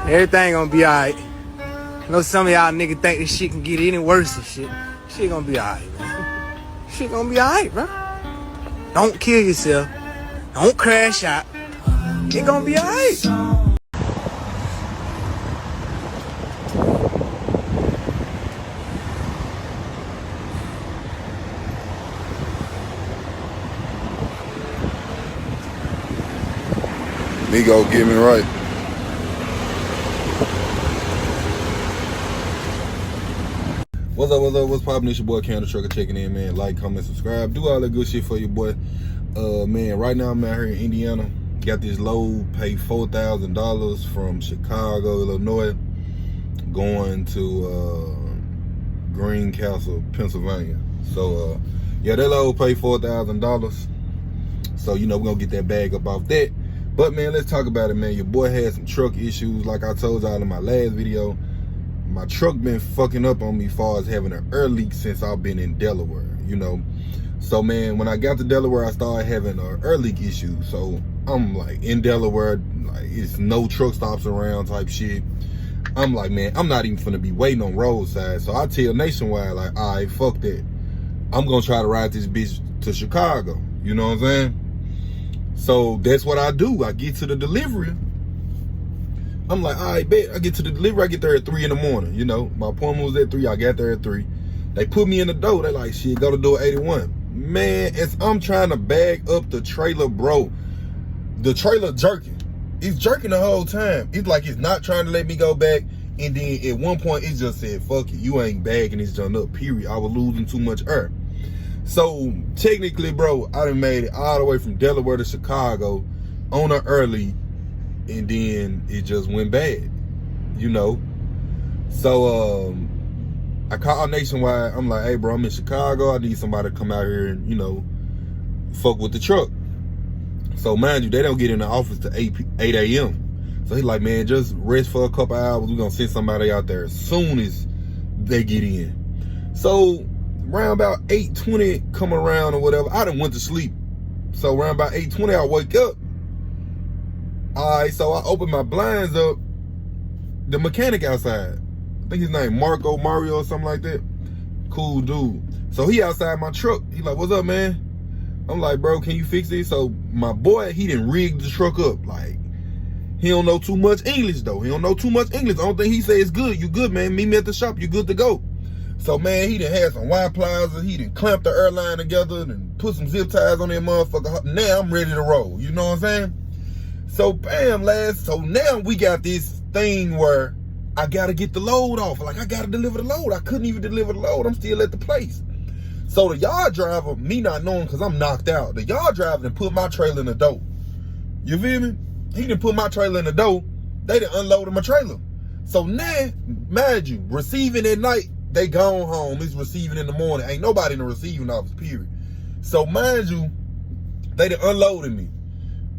Everything gonna be alright. I know some of y'all niggas think this shit can get any worse and shit. Shit gonna be alright, man. Shit gonna be alright, bro. Don't kill yourself. Don't crash out. It gonna be alright. Migo, get me right. What's up, what's poppin'? It's your boy Canada Trucker checking in, man. Like, comment, subscribe. Do all that good shit for your boy. Man, right now I'm out here in Indiana. Got this load, paid $4,000 from Chicago, Illinois, going to Greencastle, Pennsylvania. So, yeah, that load paid $4,000. So, you know, we're gonna get that bag up off that. But, man, let's talk about it, man. Your boy had some truck issues, like I told y'all in my last video. My truck been fucking up on me as far as having an air leak since I've been in Delaware, you know. So, man, when I got to Delaware, I started having an air leak issue. So, I'm, like, in Delaware, like, it's no truck stops around type shit. I'm like, man, I'm not even finna be waiting on roadside. So, I tell Nationwide, like, all right, fuck that. I'm gonna try to ride this bitch to Chicago. You know what I'm saying? So that's what I do. I get to the delivery. I'm like, all right, bet. I get to the delivery. I get there at 3 in the morning. You know, my appointment was at 3. I got there at 3. They put me in the door. They like, shit, go to door 81. Man, as I'm trying to bag up the trailer, bro, the trailer jerking. It's jerking the whole time. It's like it's not trying to let me go back. And then at one point, it just said, fuck it. You ain't bagging this junk up, period. I was losing too much air. So technically, bro, I done made it all the way from Delaware to Chicago on an early, and then it just went bad, you know. So I called Nationwide. I'm like, hey, bro, I'm in Chicago. I need somebody to come out here and, you know, fuck with the truck. So mind you, they don't get in the office till 8 a.m. So he's like, man, just rest for a couple hours. We're gonna send somebody out there as soon as they get in. So around about 8:20 come around or whatever, I done went to sleep. So around about 8:20, I wake up. All right, so I open my blinds up. The mechanic outside, I think his name Mario or something like that. Cool dude. So he outside my truck. He like, what's up, man? I'm like, bro, can you fix this? So my boy, he done rigged the truck up. Like, he don't know too much English though. He don't know too much English. The only thing he say is good. You good, man. Meet me at the shop. You good to go. So, man, he done had some wire pliers. He done clamped the airline together and put some zip ties on that motherfucker. Now I'm ready to roll. You know what I'm saying? So, bam, so now we got this thing where I got to get the load off. Like, I got to deliver the load. I couldn't even deliver the load. I'm still at the place. So the yard driver, me not knowing because I'm knocked out, the yard driver done put my trailer in the door. You feel me? He done put my trailer in the door. They done unloaded my trailer. So now, mind you, receiving at night, they gone home. It's receiving in the morning. Ain't nobody in the receiving office, period. So mind you, they done unloaded me.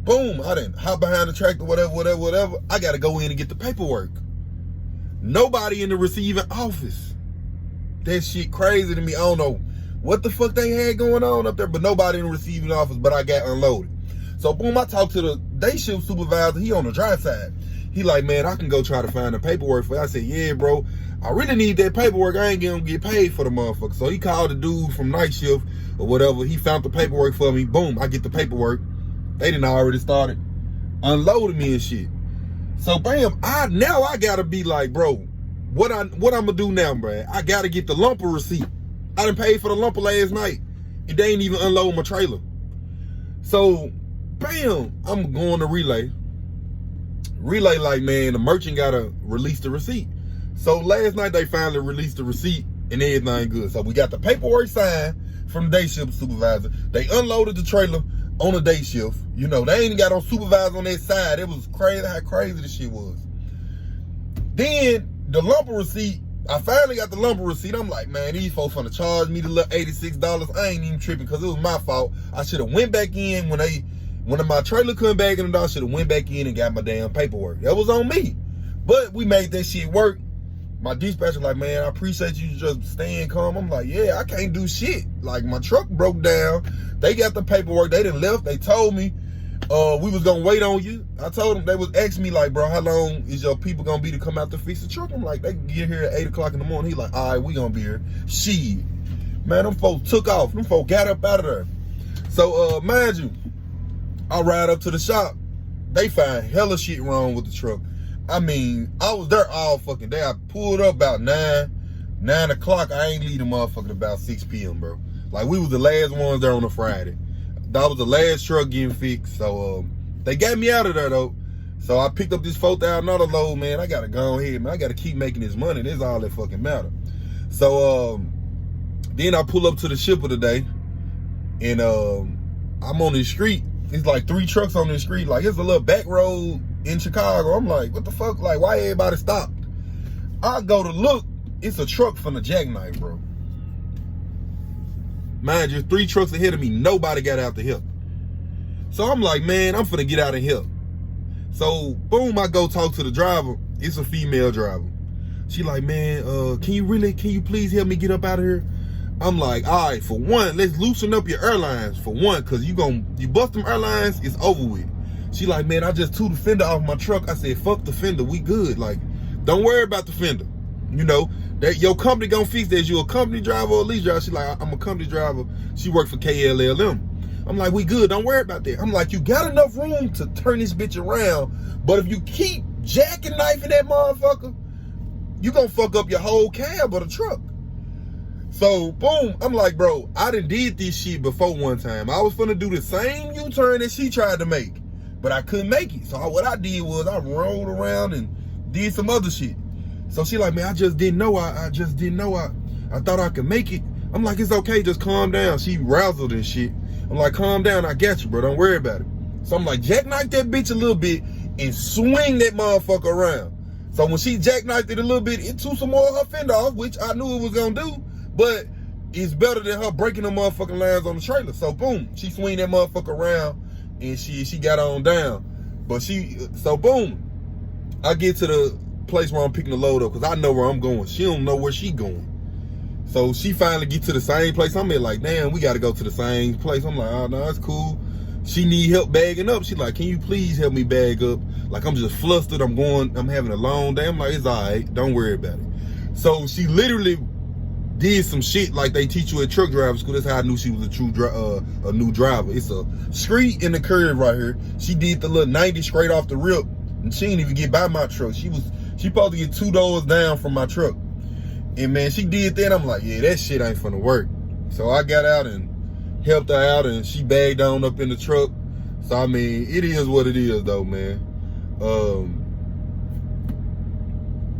Boom, I done hop behind the tractor, whatever. I got to go in and get the paperwork. Nobody in the receiving office. That shit crazy to me. I don't know what the fuck they had going on up there, but nobody in the receiving office, but I got unloaded. So boom, I talked to the day shift supervisor. He on the dry side. He like, man, I can go try to find the paperwork for you. I said, yeah, bro, I really need that paperwork. I ain't gonna get paid for the motherfucker. So he called the dude from night shift or whatever. He found the paperwork for me. Boom, I get the paperwork. They done already started unloading me and shit. So bam, now I gotta be like, bro, what I'm gonna do now, bro? I gotta get the lumper receipt. I done paid for the lumper last night, and they ain't even unload my trailer. So bam, I'm going to relay. Relay like, man, the merchant gotta release the receipt. So last night they finally released the receipt and everything good. So we got the paperwork signed from the day shift supervisor. They unloaded the trailer on the day shift. You know, they ain't got no supervisor on that side. It was crazy how crazy this shit was. Then the lumper receipt, I finally got the lumper receipt. I'm like, man, these folks gonna charge me the little $86. I ain't even tripping because it was my fault. I should have went back in when my trailer come back in the door. I should have went back in and got my damn paperwork. That was on me. But we made that shit work. My dispatcher like, man, I appreciate you just staying calm. I'm like, yeah, I can't do shit. Like, my truck broke down. They got the paperwork. They done left. They told me We was gonna wait on you. I told them, they was asking me like, bro, how long is your people gonna be to come out to fix the truck? I'm like, they can get here at 8 o'clock in the morning. He like, all right, we gonna be here. Shit. Man, them folks took off. Them folks got up out of there. So, mind you, I ride up to the shop. They find hella shit wrong with the truck. I mean, I was there all fucking day. I pulled up about 9 o'clock. I ain't leave the motherfucker about 6 p.m., bro. Like, we was the last ones there on a Friday. That was the last truck getting fixed. So, they got me out of there, though. So, I picked up this $4,000 load, man. I got to go ahead, man. I got to keep making this money. That's all that fucking matter. So, then I pull up to the shipper today. And, I'm on this street. It's like 3 trucks on this street. Like, it's a little back road in Chicago. I'm like, what the fuck? Like, why everybody stopped? I go to look. It's a truck from the jackknife, bro. Mind you, 3 trucks ahead of me. Nobody got out the hill. So I'm like, man, I'm finna get out of here. So, boom, I go talk to the driver. It's a female driver. She like, man, can you please help me get up out of here? I'm like, all right, for one, let's loosen up your airlines for one, cause you bust them airlines, it's over with. She like, man, I just took the fender off my truck. I said, fuck the fender, we good. Like, don't worry about the fender. You know, that your company gonna fix that. You a company driver or a lease driver? She like, I'm a company driver. She worked for KLLM. I'm like, we good, don't worry about that. I'm like, you got enough room to turn this bitch around, but if you keep jackknifing that motherfucker, you gonna fuck up your whole cab of the truck. So, boom, I'm like, bro, I done did this shit before one time. I was finna do the same U-turn that she tried to make, but I couldn't make it. So what I did was I rolled around and did some other shit. So she like, man, I just didn't know. I just didn't know. I thought I could make it. I'm like, it's okay, just calm down. She razzled and shit. I'm like, calm down, I got you, bro, don't worry about it. So I'm like, jackknife that bitch a little bit and swing that motherfucker around. So when she jackknifed it a little bit, it took some more of her fender off, which I knew it was gonna do. But it's better than her breaking the motherfucking lines on the trailer. So boom, she swing that motherfucker around and she got on down. But so boom, I get to the place where I'm picking the load up because I know where I'm going. She don't know where she going. So she finally get to the same place I'm at. Like, damn, we got to go to the same place. I'm like, oh no, that's cool. She need help bagging up. She like, can you please help me bag up? Like, I'm just flustered. I'm having a long day. I'm like, it's all right. Don't worry about it. So she literally did some shit like they teach you at truck driver school. That's how I knew she was a new driver. It's a street in the curve right here. She did the little 90 straight off the rip, and she didn't even get by my truck. She supposed to get 2 doors down from my truck. And man, she did that. I'm like, yeah, that shit ain't finna work. So I got out and helped her out, and she bagged on up in the truck. So I mean, it is what it is though, man.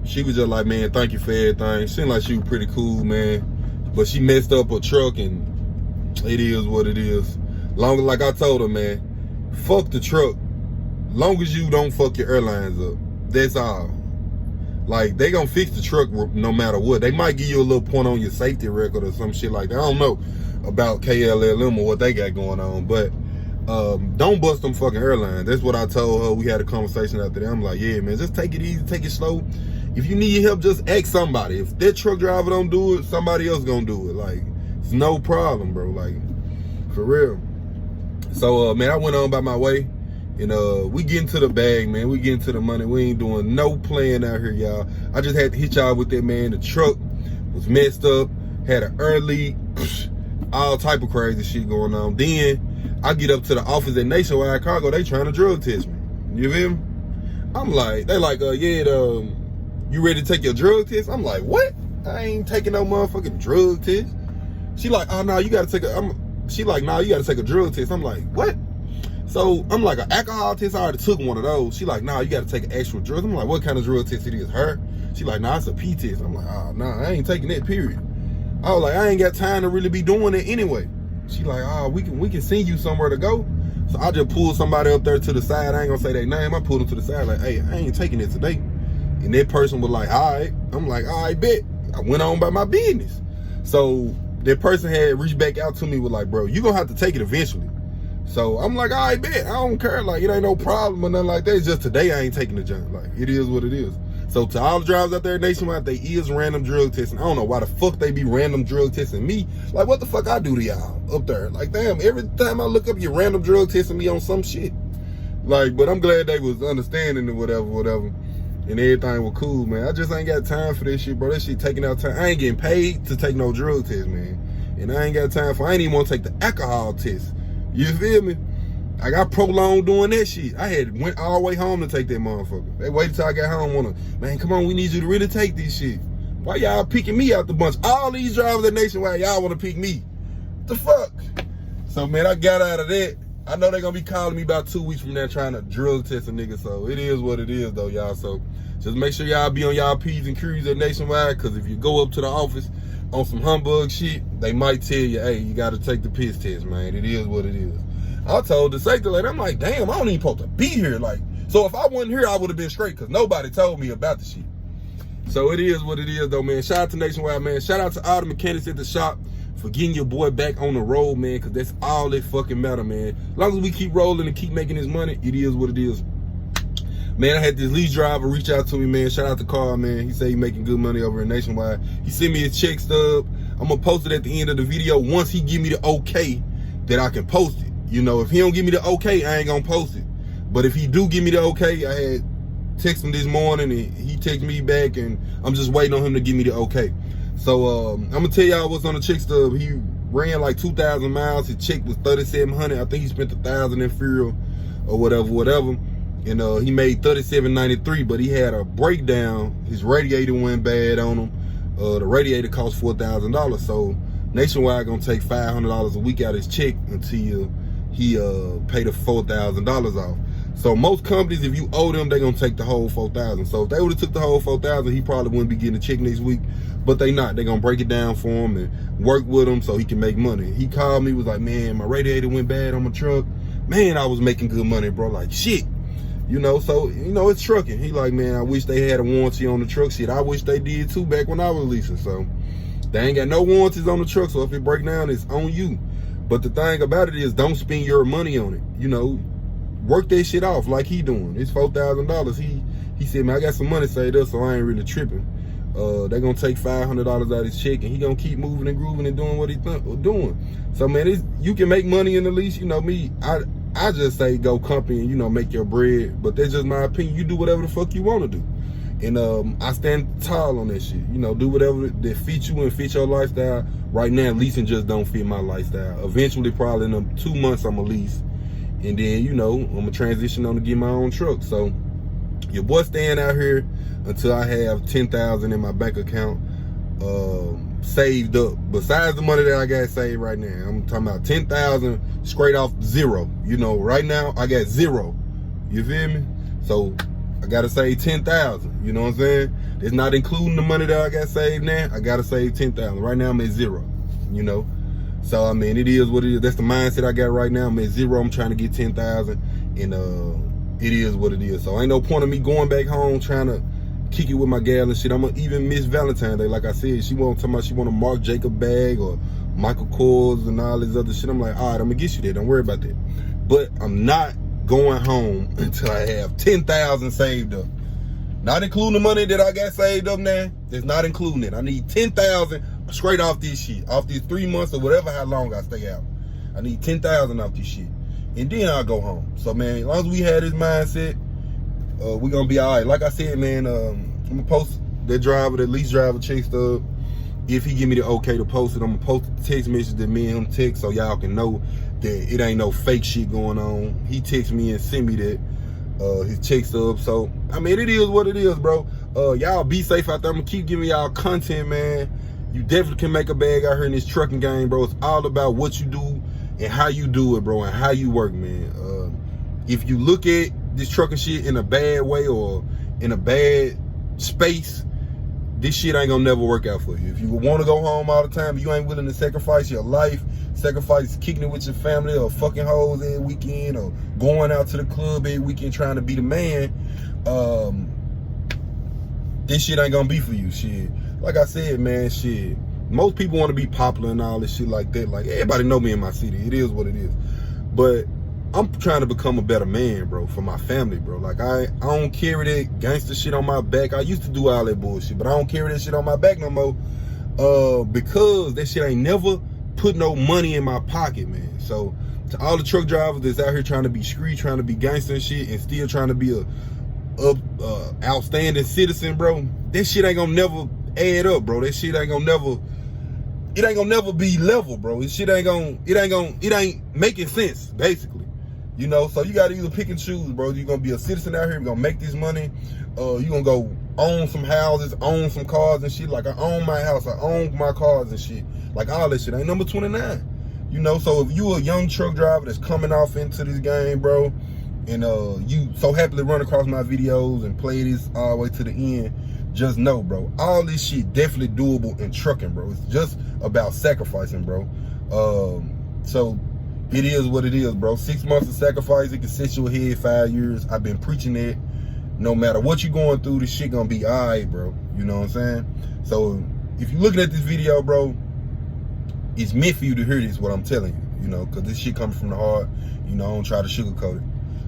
She was just like, man, thank you for everything. Seemed like she was pretty cool, man. But she messed up her truck, and it is what it is. Like I told her, man, fuck the truck. Long as you don't fuck your airlines up. That's all. Like, they gonna fix the truck no matter what. They might give you a little point on your safety record or some shit like that. I don't know about KLLM or what they got going on, but don't bust them fucking airlines. That's what I told her. We had a conversation after that. I'm like, yeah, man, just take it easy, take it slow. If you need help, just ask somebody. If that truck driver don't do it, somebody else gonna do it. Like, it's no problem, bro. Like, for real. So, man, I went on by my way. And we get into the bag, man. We get into the money. We ain't doing no playing out here, y'all. I just had to hit y'all with that, man. The truck was messed up, had an early, all type of crazy shit going on. Then I get up to the office at Nationwide Cargo. They trying to drug test me. You feel me? I'm like, they like, yeah, you ready to take your drug test? I'm like, what? I ain't taking no motherfucking drug test. She like, oh no, you gotta take she like, nah, you gotta take a drug test. I'm like, what? So I'm like, an alcohol test, I already took one of those. She like, nah, you gotta take an actual drug. I'm like, what kind of drug test it is? Her? She like, nah, it's a P test. I'm like, oh, nah, I ain't taking that, period. I was like, I ain't got time to really be doing it anyway. She like, oh, we can send you somewhere to go. So I just pulled somebody up there to the side. I ain't gonna say their name. I pulled them to the side like, hey, I ain't taking it today. And that person was like, all right. I'm like, all right, bet. I went on by my business. So that person had reached back out to me with like, bro, you gonna have to take it eventually. So I'm like, all right, bet. I don't care. Like, it ain't no problem or nothing like that. It's just today I ain't taking the junk. Like, it is what it is. So to all the drivers out there nationwide, they is random drug testing. I don't know why the fuck they be random drug testing me. Like, what the fuck I do to y'all up there? Like, damn, every time I look up, you random drug testing me on some shit. Like, but I'm glad they was understanding and whatever. And everything was cool, man. I just ain't got time for this shit, bro. That shit taking out time. I ain't getting paid to take no drug test, man. And I ain't got time for, I ain't even want to take the alcohol test. You feel me? I got prolonged doing that shit. I had went all the way home to take that motherfucker. They waited till I got home, man, come on, we need you to really take this shit. Why y'all picking me out the bunch? All these drivers at Nationwide, y'all want to pick me. What the fuck? So, man, I got out of that. I know they're going to be calling me about 2 weeks from now trying to drug test a nigga. So, it is what it is, though, y'all. So, just make sure y'all be on y'all P's and Q's at Nationwide, because if you go up to the office on some humbug shit, they might tell you, hey, you got to take the piss test, man. It is what it is. I told the safety lady, I'm like, damn, I don't even supposed to be here. Like, so if I wasn't here, I would have been straight, because nobody told me about the shit. So it is what it is, though, man. Shout out to Nationwide, man. Shout out to all the mechanics at the shop for getting your boy back on the road, man, because that's all that fucking matter, man. As long as we keep rolling and keep making this money, it is what it is. Man, I had this lease driver reach out to me, man. Shout out to Carl, man. He said he making good money over in Nationwide. He sent me his check stub. I'm going to post it at the end of the video once he give me the okay that I can post it. You know, if he don't give me the okay, I ain't going to post it. But if he do give me the okay, I had text him this morning and he texted me back, and I'm just waiting on him to give me the okay. So I'm gonna tell y'all what's on the check stub. He ran like 2,000 miles. His check was 3,700. I think he spent 1,000 in fuel or whatever. And he made 3,793, but he had a breakdown. His radiator went bad on him. The radiator cost $4,000. So Nationwide gonna take $500 a week out of his check until he paid the $4,000 off. So most companies, if you owe them, they're gonna take the whole $4,000. So if they would have took the whole $4,000, he probably wouldn't be getting a check next week. But they not. They're gonna break it down for him and work with him so he can make money. He called me, was like, man, my radiator went bad on my truck. Man, I was making good money, bro. Like, shit. You know, so, you know, it's trucking. He like, man, I wish they had a warranty on the truck. Shit, I wish they did too back when I was leasing. So they ain't got no warranties on the truck. So if it break down, it's on you. But the thing about it is, don't spend your money on it. You know, work that shit off like he doing. It's $4,000. He said, man, I got some money saved up, so I ain't really tripping. They're gonna take $500 out of his check, and he gonna keep moving and grooving and doing what he's doing. So, man, you can make money in the lease. You know me, I just say go company and, you know, make your bread. But that's just my opinion. You do whatever the fuck you want to do. And I stand tall on that shit. You know, do whatever that fits you and fit your lifestyle. Right now, leasing just don't fit my lifestyle. Eventually, probably in 2 months, I'm gonna lease. And then, you know, I'm gonna transition on to get my own truck. So your boy staying out here until I have $10,000 in my bank account saved up. Besides the money that I got saved right now, I'm talking about $10,000 straight off zero. You know, right now I got zero. You feel me? So I gotta save $10,000. You know what I'm saying? It's not including the money that I got saved now. I gotta save $10,000. Right now I'm at zero. You know. So, I mean, it is what it is. That's the mindset I got right now. I'm at zero. I'm trying to get 10,000, and it is what it is. So, ain't no point of me going back home trying to kick it with my gal and shit. I'm gonna even miss Valentine's Day. Like I said, she want a Marc Jacob bag or Michael Kors and all this other shit. I'm like, all right, I'm gonna get you that. Don't worry about that. But I'm not going home until I have 10,000 saved up. Not including the money that I got saved up now. That's not including it. I need 10,000 straight off this shit. Off these 3 months or whatever, how long I stay out. I need 10,000 off this shit. And then I'll go home. So, man, as long as we have this mindset, we're going to be all right. Like I said, man, I'm going to post that lease driver check stub. If he give me the okay to post it, I'm going to post the text message that me and him text so y'all can know that it ain't no fake shit going on. He texted me and sent me that. His check stub. So, I mean, it is what it is, bro. Y'all be safe out there. I'm gonna keep giving y'all content, man. You definitely can make a bag out here in this trucking game, bro. It's all about what you do and how you do it, bro, and how you work, man. If you look at this trucking shit in a bad way or in a bad space, this shit ain't gonna never work out for you. If you want to go home all the time, you ain't willing to sacrifice your life, sacrifice kicking it with your family or fucking hoes every weekend or going out to the club every weekend trying to be the man, this shit ain't gonna be for you. Shit, like I said, man, shit, most people want to be popular and all this shit like that. Like, everybody know me in my city. It is what it is. But I'm trying to become a better man, bro, for my family, bro. Like, I don't carry that gangster shit on my back. I used to do all that bullshit, but I don't carry that shit on my back no more, because that shit ain't never put no money in my pocket, man. So To all the truck drivers that's out here trying to be street, trying to be gangster and shit, and still trying to be a outstanding citizen, bro, that shit ain't gonna never add up, bro. That shit ain't gonna never, it ain't gonna never be level, bro. This shit ain't ain't making sense, basically. You know, so you gotta either pick and choose, bro. You're gonna be a citizen out here, you're gonna make this money, you're gonna go own some houses, own some cars and shit. Like, I own my house, I own my cars and shit. Like, all that shit ain't number 29. You know, so if you a young truck driver that's coming off into this game, bro, and you so happily run across my videos and play this all the way to the end, just know, bro, all this shit definitely doable in trucking, bro. It's just about sacrificing, bro. So it is what it is, bro. 6 months of sacrifice, it can set you ahead 5 years. I've been preaching it. No matter what you're going through, this shit gonna be all right, bro. You know what I'm saying? So if you're looking at this video, bro, it's meant for you to hear this, what I'm telling you, you know, because this shit comes from the heart. You know, I don't try to sugarcoat it.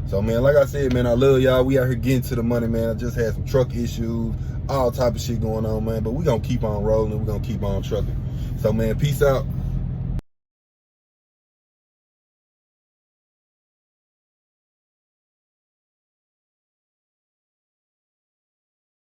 So, man, like I said, man, I love y'all. We out here getting to the money, man. I just had some truck issues, all type of shit going on, man. But we gonna keep on rolling. We gonna keep on trucking. So, man, peace out.